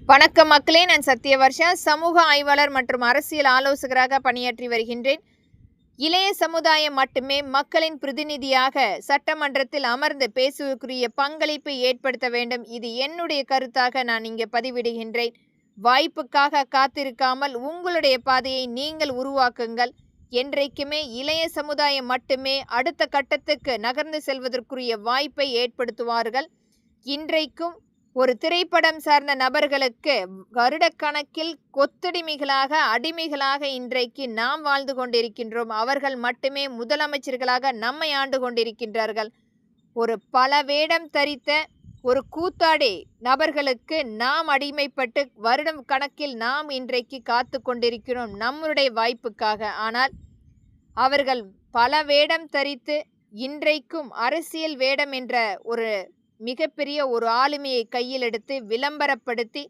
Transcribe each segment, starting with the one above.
வணக்கம் மக்களே, நான் சத்யவர்ஷா, சமூக ஆய்வாளர் மற்றும் அரசியல் ஆலோசகராக பணியாற்றி வருகின்றேன். இளைய சமுதாயம் மட்டுமே மக்களின் பிரதிநிதியாக சட்டமன்றத்தில் அமர்ந்து பேசுவதற்குரிய பங்களிப்பை ஏற்படுத்த வேண்டும். இது என்னுடைய கருத்தாக நான் இங்கே பதிவிடுகின்றேன். வாய்ப்புக்காக காத்திருக்காமல் உங்களுடைய பாதையை நீங்கள் உருவாக்குங்கள். என்றைக்குமே இளைய சமுதாயம் மட்டுமே அடுத்த கட்டத்துக்கு நகர்ந்து செல்வதற்குரிய வாய்ப்பை ஏற்படுத்துவார்கள். இன்றைக்கும் ஒரு திரைப்படம் சார்ந்த நபர்களுக்கு வருடக்கணக்கில் கொத்தடிமைகளாக அடிமைகளாக இன்றைக்கு நாம் வாழ்ந்து கொண்டிருக்கின்றோம். அவர்கள் மட்டுமே முதலமைச்சர்களாக நம்மை ஆண்டு கொண்டிருக்கின்றார்கள். ஒரு பல வேடம் தரித்த ஒரு கூத்தாடி நபர்களுக்கு நாம் அடிமைப்பட்டு வருடம் கணக்கில் நாம் இன்றைக்கு காத்து கொண்டிருக்கிறோம் நம்முடைய வாய்ப்புக்காக. ஆனால் அவர்கள் பல வேடம் தரித்து இன்றைக்கும் அரசியல் வேடம் என்ற ஒரு மிகப்பெரிய ஒரு ஆளுமையை கையில் எடுத்து விளம்பரப்படுத்தி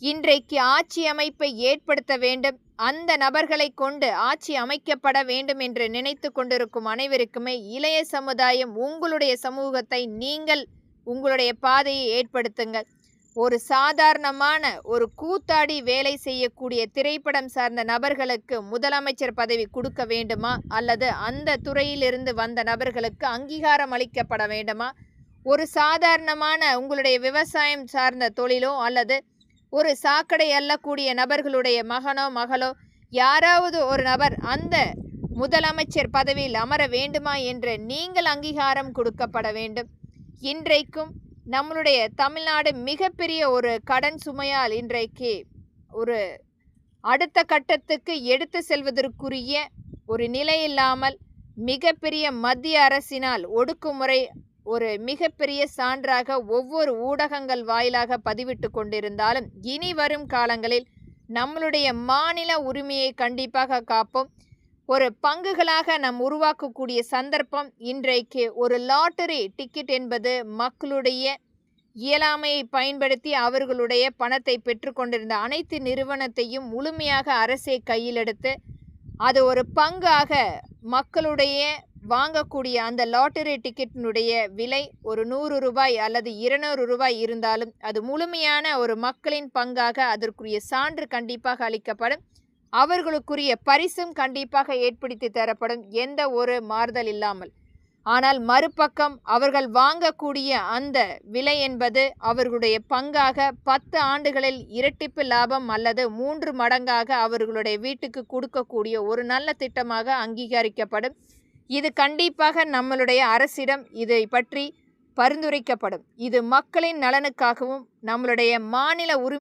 இன்றைக்கு ஆட்சி அமைப்பை ஏற்படுத்த வேண்டும், அந்த நபர்களை கொண்டு ஆட்சி அமைக்கப்பட வேண்டும் என்று நினைத்து கொண்டிருக்கும் அனைவருக்குமே இளைய சமுதாயம், உங்களுடைய சமூகத்தை நீங்கள் உங்களுடைய பாதையை ஏற்படுத்துங்கள். ஒரு சாதாரணமான ஒரு கூத்தாடி வேலை செய்யக்கூடிய திரைப்படம் சார்ந்த நபர்களுக்கு முதலமைச்சர் பதவி கொடுக்க வேண்டுமா, அல்லது அந்த துறையிலிருந்து வந்த நபர்களுக்கு அங்கீகாரம் அளிக்கப்பட வேண்டுமா? ஒரு சாதாரணமான உங்களுடைய விவசாயம் சார்ந்த தொழிலோ அல்லது ஒரு சாக்கடை அள்ளக்கூடிய நபர்களுடைய மகனோ மகளோ யாராவது ஒரு நபர் அந்த முதலமைச்சர் பதவியில் அமர வேண்டுமா என்று நீங்கள் அங்கீகாரம் கொடுக்கப்பட வேண்டும். இன்றைக்கும் நம்மளுடைய தமிழ்நாடு மிகப்பெரிய ஒரு கடன் சுமையால் இன்றைக்கு ஒரு அடுத்த கட்டத்துக்கு எடுத்து செல்வதற்குரிய ஒரு நிலை இல்லாமல் மிகப்பெரிய மத்திய அரசினால் ஒடுக்குமுறை ஒரு மிகப்பெரிய சான்றாக ஒவ்வொரு ஊடகங்கள் வாயிலாக பதிவிட்டு கொண்டிருந்தாலும் இனி வரும் காலங்களில் நம்மளுடைய மாநில உரிமையை கண்டிப்பாக காப்போம். ஒரு பங்குகளாக நாம் உருவாக்கக்கூடிய சந்தர்ப்பம் இன்றைக்கு ஒரு லாட்டரி டிக்கெட் என்பது மக்களுடைய இயலாமையை பயன்படுத்தி அவர்களுடைய பணத்தை பெற்றுக்கொண்டிருந்த அனைத்து நிறுவனத்தையும் முழுமையாக அரசே கையில் எடுத்து அது ஒரு பங்காக மக்களுடைய வாங்கக்கூடிய அந்த லாட்டரி டிக்கெட்டினுடைய விலை ஒரு 100 ரூபாய் அல்லது 200 ரூபாய் இருந்தாலும் அது முழுமையான ஒரு மக்களின் பங்காக அதற்குரிய சான்று கண்டிப்பாக அளிக்கப்படும். அவர்களுக்குரிய பரிசும் கண்டிப்பாக ஏற்படுத்தி தரப்படும், எந்த ஒரு மாறுதல் இல்லாமல். ஆனால் மறுபக்கம் அவர்கள் வாங்கக்கூடிய அந்த விலை என்பது அவர்களுடைய பங்காக 10 ஆண்டுகளில் இரட்டிப்பு லாபம் அல்லது 3 மடங்காக அவர்களுடைய வீட்டுக்கு கொடுக்கக்கூடிய ஒரு நல்ல திட்டமாக அங்கீகரிக்கப்படும். இது கண்டிப்பாக நம்மளுடைய அரசிடம் இதை பற்றி பரிந்துரைக்கப்படும். இது மக்களின் நலனுக்காகவும் நம்மளுடைய மாநில